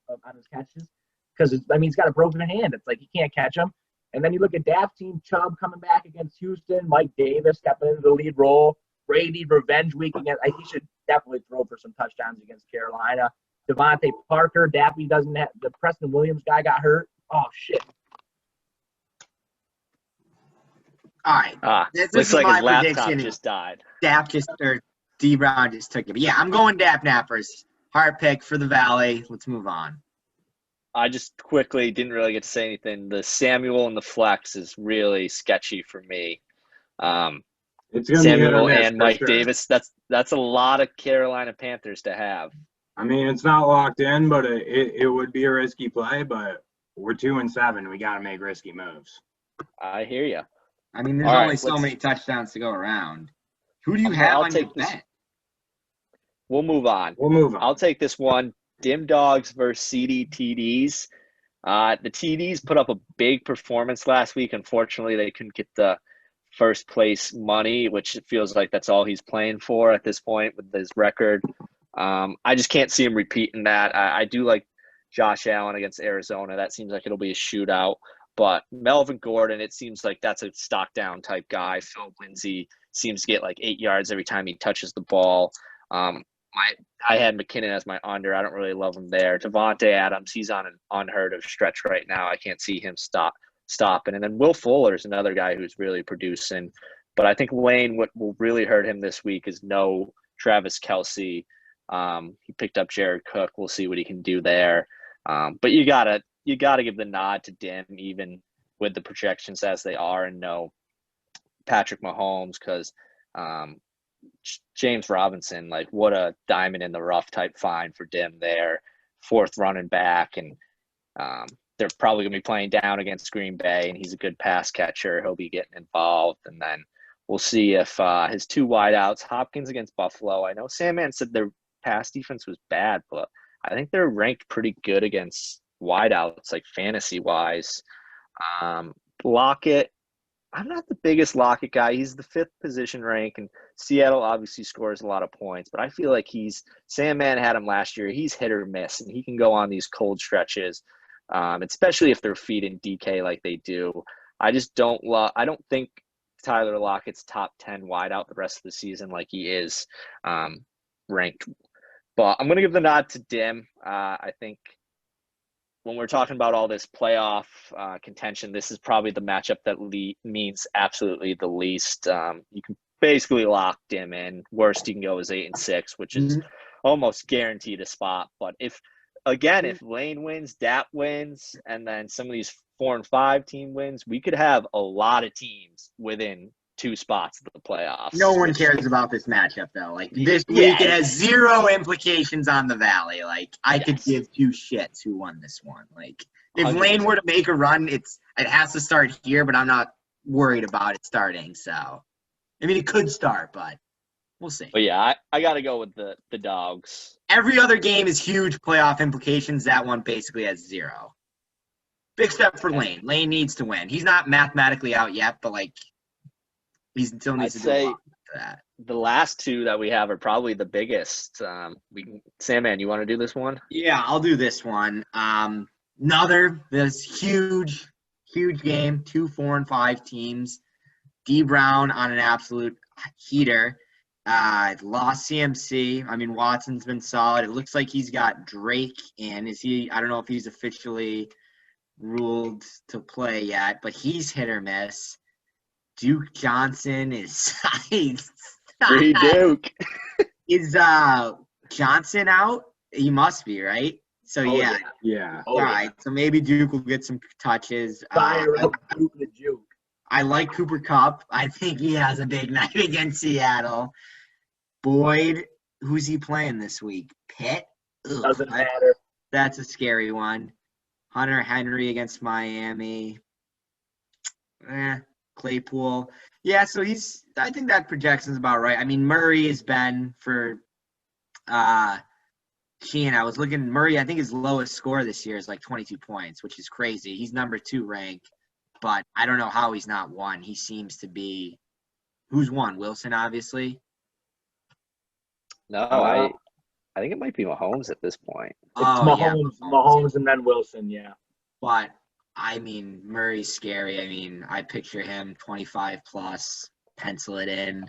catches because he's got a broken hand. It's like he can't catch them. And then you look at Dap's team, Chubb coming back against Houston, Mike Davis stepping into the lead role. Brady revenge week against. He should definitely throw for some touchdowns against Carolina. Devontae Parker, Dappy doesn't have the Preston Williams guy got hurt. Oh shit. All right. Looks like his laptop just died. D Brown just took it. But yeah, I'm going Dap Nappers. Hard pick for the Valley. Let's move on. I just quickly didn't really get to say anything. The Samuel and the flex is really sketchy for me. It's gonna Samuel be and Mike Davis. That's a lot of Carolina Panthers to have. I mean, it's not locked in, but it would be a risky play. But we're 2-7. We got to make risky moves. I hear you. I mean, there's only so many touchdowns to go around. Who do you have on your bet? We'll move on. I'll take this one. Dim Dogs versus CD TDs. The TDs put up a big performance last week. Unfortunately, they couldn't get the first place money, which it feels like that's all he's playing for at this point with his record. I just can't see him repeating that. I do like Josh Allen against Arizona. That seems like it'll be a shootout. But Melvin Gordon, it seems like that's a stock down type guy. Phil Lindsay seems to get like 8 yards every time he touches the ball. I had McKinnon as my under. I don't really love him there. Devontae Adams, he's on an unheard of stretch right now. I can't see him stopping. And then Will Fuller is another guy who's really producing. But I think Lane, what will really hurt him this week is no Travis Kelce. He picked up Jared Cook. We'll see what he can do there. But you gotta give the nod to Dim, even with the projections as they are, and no Patrick Mahomes, because James Robinson, like, what a diamond in the rough type find for Dim there. 4th running back, and they're probably going to be playing down against Green Bay, and he's a good pass catcher. He'll be getting involved, and then we'll see if his 2 wideouts, Hopkins against Buffalo. I know Sandman said their pass defense was bad, but I think they're ranked pretty good against wideouts, like fantasy-wise. Lockett, I'm not the biggest Lockett guy. He's the 5th position rank, and Seattle obviously scores a lot of points, but I feel like Sandman had him last year. He's hit or miss, and he can go on these cold stretches, especially if they're feeding DK like they do. I don't think Tyler Lockett's top 10 wideout the rest of the season like he is ranked. But I'm going to give the nod to Dim. I think when we're talking about all this playoff contention, this is probably the matchup that means absolutely the least. You can basically lock Dim in. Worst you can go is 8-6, which is almost guaranteed a spot. But if Lane wins, Dap wins, and then some of these 4 and 5 team wins, we could have a lot of teams within 2 spots in the playoffs. No one cares about this matchup, though. Like, this Yeah. week, it has 0 implications on the Valley. Like, I could Yes. give 2 shits who won this one. Like, if 100%. Lane were to make a run, it has to start here, but I'm not worried about it starting. So, I mean, it could start, but we'll see. But yeah, I got to go with the Dogs. Every other game is huge playoff implications. That one basically has 0. Big step for Lane. Lane needs to win. He's not mathematically out yet, but, like, he still needs to do a lot for that. The last 2 that we have are probably the biggest. Sandman, you want to do this one? Yeah, I'll do this one. This huge game, 2 4 and 5 teams. D Brown on an absolute heater. Lost CMC. I mean, Watson's been solid. It looks like he's got Drake in. I don't know if he's officially ruled to play yet, but he's hit or miss. Duke Johnson is Free Duke. Is Johnson out? He must be, right? So Yeah. All right. So maybe Duke will get some touches. Fire up Duke the Juke. I like Cooper Kupp. I think he has a big night against Seattle. Boyd, who's he playing this week? Pitt? Ugh, Doesn't matter. That's a scary one. Hunter Henry against Miami. Claypool. Yeah, so I think that projection's about right. I mean, Murray has been for Sheehan. I was looking, Murray, I think his lowest score this year is like 22 points, which is crazy. He's number 2 ranked, but I don't know how he's not 1. He seems to be – who's 1? Wilson, obviously? No, I think it might be Mahomes at this point. It's Mahomes and then Wilson, yeah. But, I mean, Murray's scary. I mean, I picture him 25+, pencil it in.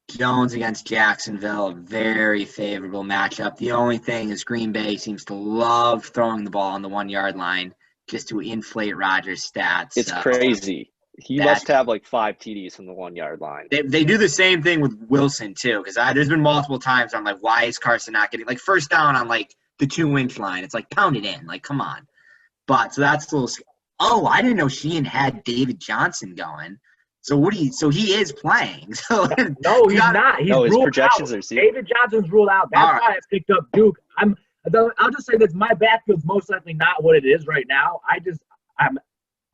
Jones against Jacksonville, a very favorable matchup. The only thing is Green Bay seems to love throwing the ball on the 1-yard line just to inflate Rodgers' stats. It's crazy. He must have like 5 TDs from the 1-yard line. They do the same thing with Wilson, too, because there's been multiple times I'm like, why is Carson not getting – like, first down on, like, the 2-inch line. It's like, pound it in. Like, come on. But, so that's a little – oh, I didn't know Sheehan had David Johnson going. So he is playing. So no, he's not. He's his ruled projections out. are David Johnson's ruled out. That's why I picked up Duke. I'll just say this: my backfield's most likely not what it is right now. I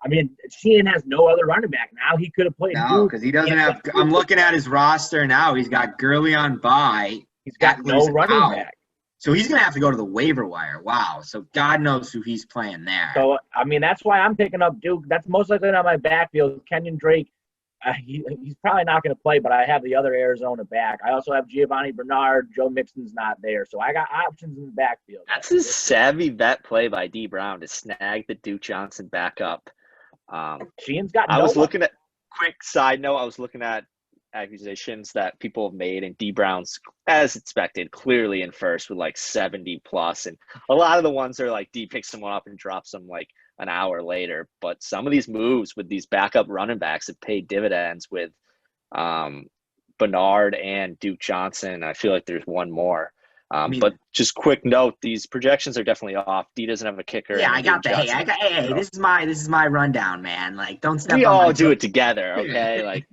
mean, Sheehan has no other running back now. He could have played. No, because he doesn't have. I'm looking at his roster now. He's got Gurley on bye. He's got no running back. So he's going to have to go to the waiver wire. Wow. So God knows who he's playing there. So, I mean, that's why I'm picking up Duke. That's most likely not my backfield. Kenyon Drake, he's probably not going to play, but I have the other Arizona back. I also have Giovanni Bernard. Joe Mixon's not there. So I got options in the backfield. That's a savvy vet play by D. Brown to snag the Duke Johnson backup. Sheehan's got I was looking at – quick side note, I was looking at acquisitions that people have made, and D Brown's, as expected, clearly in first with like 70+, and a lot of the ones are like D picks someone up and drops them like an hour later. But some of these moves with these backup running backs have paid dividends with Bernard and Duke Johnson. I feel like there's one more. But just quick note, these projections are definitely off. D doesn't have a kicker. Yeah, I got the hey, this is my rundown, man. Like, don't step on we my all toes. do it together, okay? Like,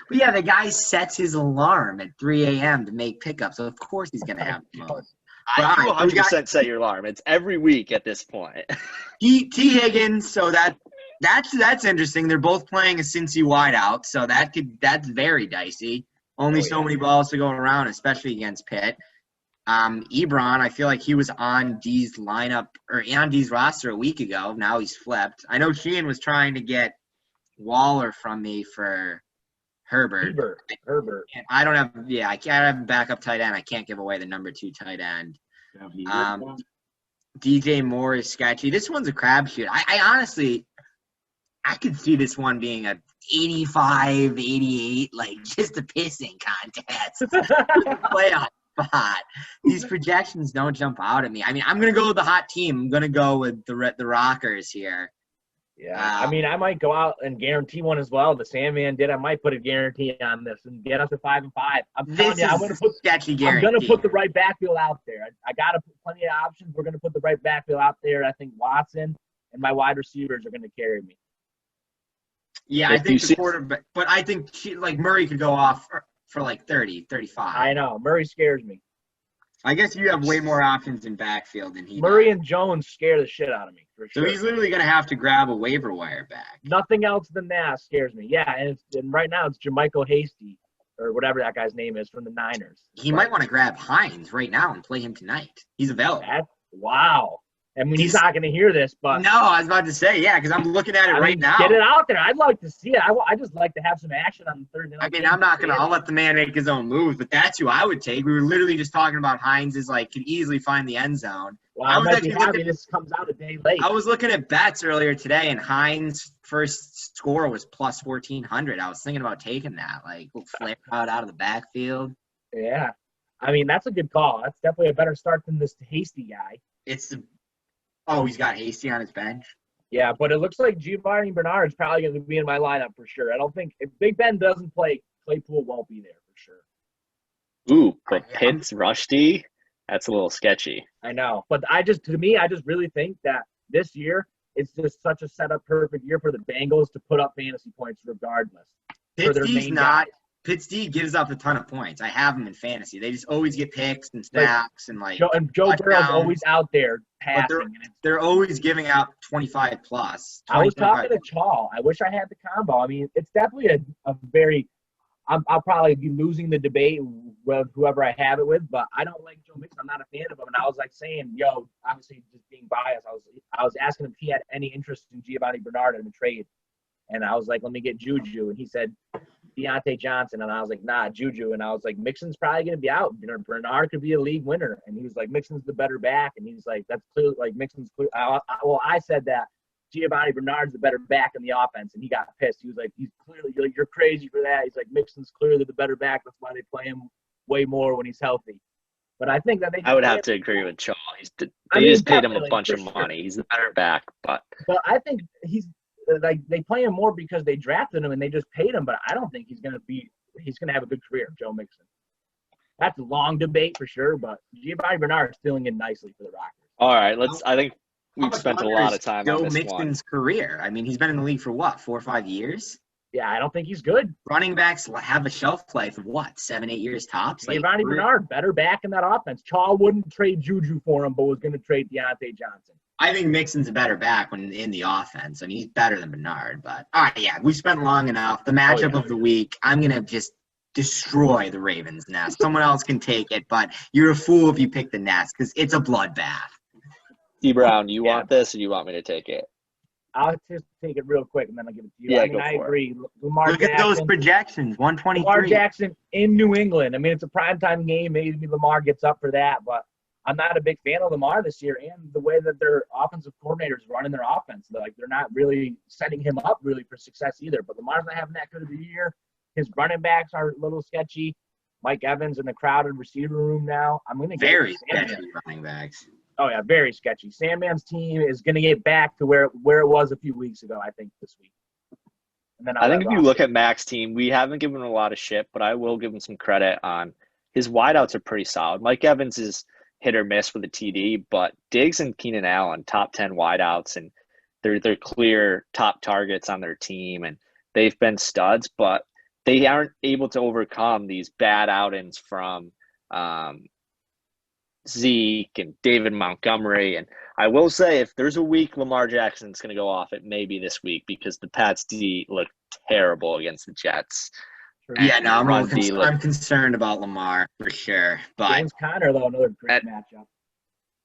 but yeah, the guy sets his alarm at 3 a.m. to make pickups, so of course he's gonna have the most. I do 100% set your alarm. It's every week at this point. T. Higgins, so that's interesting. They're both playing a Cincy wideout, so that's very dicey. Only so many balls to go around, especially against Pitt. Ebron, I feel like he was on D's lineup or on D's roster a week ago. Now he's flipped. I know Sheehan was trying to get Waller from me for Herbert. And I don't have I can't have a backup tight end. I can't give away the number 2 tight end. DJ Moore is sketchy. This one's a crapshoot. I honestly could see this one being a 85, 88, like just a pissing contest. Playoff spot. These projections don't jump out at me. I mean, I'm going to go with the hot team. I'm going to go with the Rockers here. Yeah, I mean, I might go out and guarantee one as well. The Sandman did. I might put a guarantee on this and get us to 5-5. I'm telling you, I'm going to put the right backfield out there. I got to put plenty of options. We're going to put the right backfield out there. I think Watson and my wide receivers are going to carry me. Yeah, I If you think the see, quarterback, but I think Murray could go off for like 30, 35. I know. Murray scares me. I guess you have way more options in backfield than he Murray does. and Jones scare the shit out of me, for So sure. he's literally going to have to grab a waiver wire back. Nothing else than that scares me. Yeah, and right now it's Jermichael Hasty, or whatever that guy's name is, from the Niners. He might want to grab Hines right now and play him tonight. He's available. Wow. I mean, he's not going to hear this, but No, I was about to say, yeah, because I'm looking at it right now. Get it out there. I'd like to see it. I just like to have some action on Thursday night. I mean, I'll let the man make his own moves, but that's who I would take. We were literally just talking about Hines could easily find the end zone. Well, I might be happy this comes out a day late. I was looking at bets earlier today, and Hines' first score was plus 1,400. I was thinking about taking that, flare out of the backfield. Yeah. I mean, that's a good call. That's definitely a better start than this Hasty guy. He's got Hasty on his bench. Yeah, but it looks like Giovanni Bernard's probably going to be in my lineup for sure. I don't think if Big Ben doesn't play, Claypool won't be there for sure. Ooh, but Pitts, Rushdie, that's a little sketchy. I know, but I just really think that this year it's just such a setup perfect year for the Bengals to put up fantasy points regardless. Pitts D gives up a ton of points. I have him in fantasy. They just always get picks and sacks and Joe Burrow's always out there passing. They're always giving out 25 plus. 25. I was talking to Chaw. I wish I had the combo. I mean, it's definitely a very. I'll probably be losing the debate with whoever I have it with, but I don't like Joe Mixon. I'm not a fan of him, and I was saying, obviously just being biased. I was asking him if he had any interest in Giovanni Bernard in the trade, and I was like, let me get Juju, and he said Deontay Johnson, and I was like, nah, Juju, and I was like, Mixon's probably going to be out. Bernard could be a league winner, and he was like, Mixon's the better back, and he's like, that's clear, Mixon's clear. I said that Giovanni Bernard's the better back in the offense, and he got pissed. He was like, he's clearly, you're crazy for that. He's like, Mixon's clearly the better back. That's why they play him way more when he's healthy. But I think that I would have to agree with Chaw. They just paid him a bunch of money. He's the better back, but I think he's they play him more because they drafted him and they just paid him. But I don't think he's going to have a good career, Joe Mixon. That's a long debate for sure, but Giovanni Bernard is filling in nicely for the Rockets. All right, I think we've spent a lot of time on this Mixon's career. I mean, he's been in the league for 4 or 5 years? Yeah, I don't think he's good. Running backs have a shelf life of 7-8 years tops? Giovanni Bernard, better back in that offense. Chaw wouldn't trade Juju for him, but was going to trade Deontay Johnson. I think Mixon's a better back when in the offense. I mean, he's better than Bernard. But, all right, yeah, we spent long enough. The matchup of the week, I'm going to just destroy the Ravens' nest. Someone else can take it, but you're a fool if you pick the nest because it's a bloodbath. D. Brown, you want this or you want me to take it? I'll just take it real quick and then I'll give it to you. Yeah, I agree. Look at those projections, 123. Lamar Jackson in New England. I mean, it's a primetime game. Maybe Lamar gets up for that, but I'm not a big fan of Lamar this year and the way that their offensive coordinators running their offense. They're not really setting him up really for success either. But Lamar's not having that good of a year. His running backs are a little sketchy. Mike Evans in the crowded receiver room now. I'm going to get very sketchy running backs. Oh, yeah, very sketchy. Sandman's team is going to get back to where it was a few weeks ago, I think, this week. And then I think if you look at Mac's team, we haven't given him a lot of shit, but I will give him some credit on his wideouts are pretty solid. Mike Evans is hit or miss with a TD, but Diggs and Keenan Allen, top 10 wideouts, and they're clear top targets on their team, and they've been studs, but they aren't able to overcome these bad outings from Zeke and David Montgomery. And I will say, if there's a week Lamar Jackson's going to go off, it may be this week because the Pats D looked terrible against the Jets. Yeah, no, I'm concerned about Lamar for sure. But James Conner, though, another great matchup.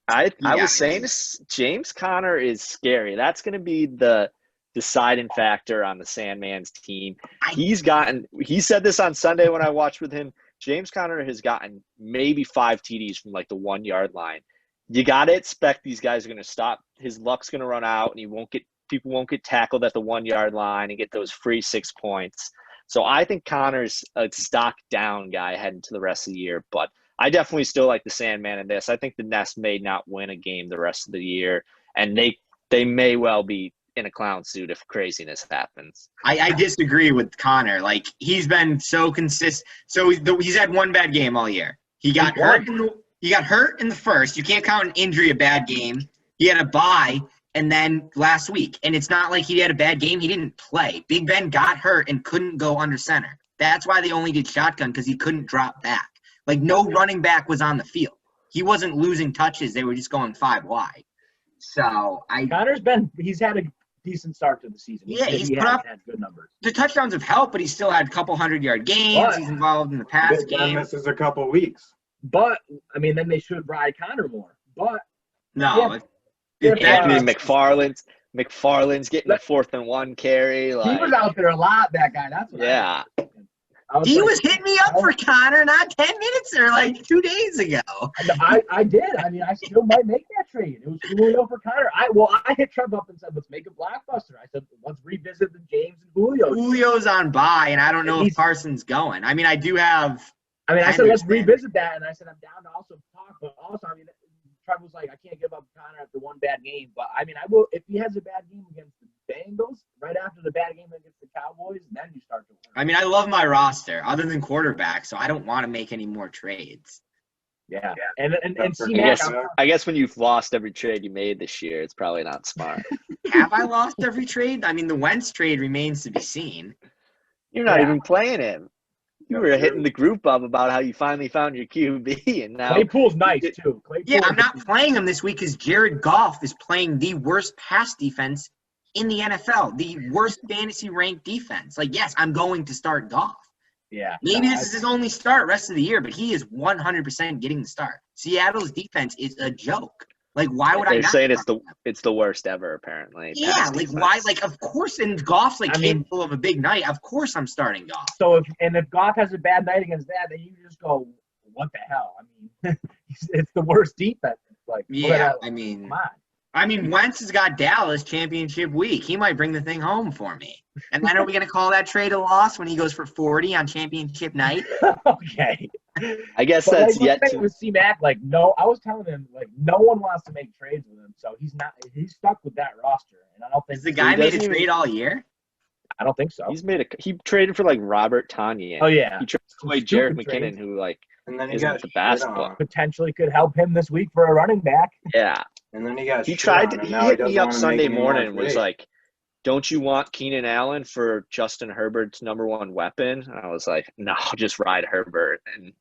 I was saying this, James Conner is scary. That's going to be the deciding factor on the Sandman's team. He said this on Sunday when I watched with him. James Conner has gotten maybe 5 TDs from the 1 yard line. You got to expect these guys are going to stop. His luck's going to run out, and people won't get tackled at the 1 yard line and get those free 6 points. So I think Connor's a stock down guy heading to the rest of the year, but I definitely still like the Sandman in this. I think the Nest may not win a game the rest of the year, and they may well be in a clown suit if craziness happens. I disagree with Connor. He's been so consistent. So he's had one bad game all year. He got hurt in the first. You can't count an injury a bad game. He had a bye, and then last week. And it's not like he had a bad game. He didn't play. Big Ben got hurt and couldn't go under center. That's why they only did shotgun, because he couldn't drop back. Like, no running back was on the field. He wasn't losing touches. They were just going 5 wide. So he's had a decent start to the season. Yeah, he had good numbers. The touchdowns have helped, but he's still had a couple 100-yard games. But he's involved in the pass game. This is a couple weeks. But, I mean, then they should ride Connor more. But no. Anthony McFarland's getting a 4th and 1 carry. He was out there a lot, that guy. That's what He was hitting me up for Connor not 10 minutes or like 2 days ago. I did. I mean, I still might make that trade. It was Julio for Connor. I hit Trev up and said, let's make a blockbuster. I said, let's revisit the James and Julio. Julio's on bye, and I don't know if Carson's going. I mean, I said, let's revisit that, and I said, I'm down to also talk, but also, I mean, Trev was like, I can't give up Connor after one bad game, but I mean, I will if he has a bad game against the Bengals right after the bad game against the Cowboys, then you start to work. I mean, I love my roster other than quarterback, so I don't want to make any more trades. Yeah. And C-Mac, I guess when you've lost every trade you made this year, it's probably not smart. Have I lost every trade? I mean, the Wentz trade remains to be seen. You're not even playing him. You were hitting the group up about how you finally found your QB, and now Claypool's nice too. I'm not playing him this week because Jared Goff is playing the worst pass defense in the NFL, the worst fantasy ranked defense. Like, yes, I'm going to start Goff. Yeah. Maybe this is his only start rest of the year, but he is 100% getting the start. Seattle's defense is a joke. Like, why would I not? They're saying it's the worst ever, apparently. Yeah, like, why? Like, of course, and Goff's capable of a big night. Of course I'm starting Goff. So, if Goff has a bad night against that, then you just go, what the hell? I mean, it's the worst defense. Like, come on. I mean, Wentz has got Dallas championship week. He might bring the thing home for me. And then are we going to call that trade a loss when he goes for 40 on championship night? Okay. I guess that's yet to. With C-Mac, I was telling him, no one wants to make trades with him. So he's stuck with that roster. And I don't think. Has the guy made a trade all year? I don't think so. He traded for Robert Tonyan. Oh, yeah. He traded for Jerick McKinnon, who and then he isn't the basketball. Potentially could help him this week for a running back. Yeah. And then he got. He hit me up Sunday morning and was like, "Don't you want Keenan Allen for Justin Herbert's #1 weapon?" And I was like, "No, just ride Herbert." And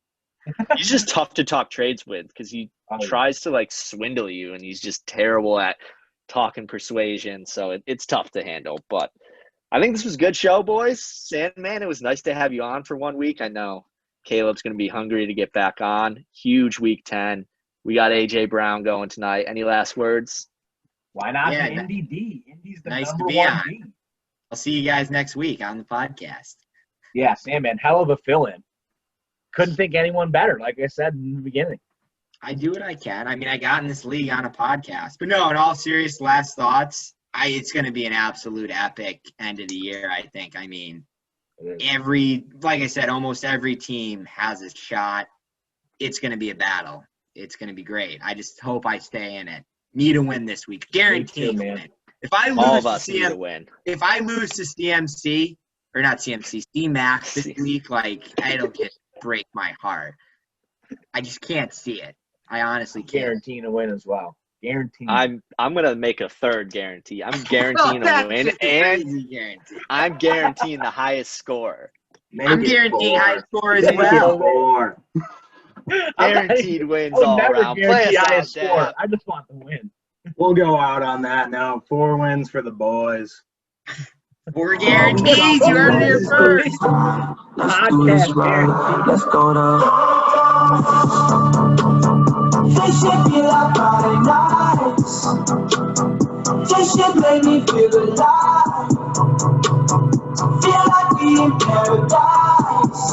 he's just tough to talk trades with because he tries to swindle you, and he's just terrible at talking persuasion. So it's tough to handle. But I think this was a good show, boys. Sandman, it was nice to have you on for 1 week. I know Caleb's going to be hungry to get back on. Huge week 10. We got A.J. Brown going tonight. Any last words? Why not the Indy D? Indy's the nice number to be 1 on. D. I'll see you guys next week on the podcast. Yeah, Sandman, hell of a fill-in. Couldn't think anyone better, like I said in the beginning. I do what I can. I mean, I got in this league on a podcast. But no, in all serious last thoughts, it's going to be an absolute epic end of the year, I think. I mean, like I said, almost every team has a shot. It's going to be a battle. It's going to be great. I just hope I stay in it. Need a win this week. Guaranteed to win. If I lose if I lose to CMC, or not CMC, C-Mac this week, it'll just break my heart. I just can't see it. I honestly can't. Guaranteeing a win as well. Guaranteed. I'm gonna make a third guarantee. I'm guaranteeing a win, and I'm guaranteeing the highest score. I'm guaranteeing high score as well. Guaranteed wins all around. Play us score. I just want the win. We'll go out on that now. 4 wins for the boys. 4 guarantees. You heard it here first. Podcast guarantee. Let's go This shit be like Friday nights. This shit make me feel alive. Feel like we in paradise.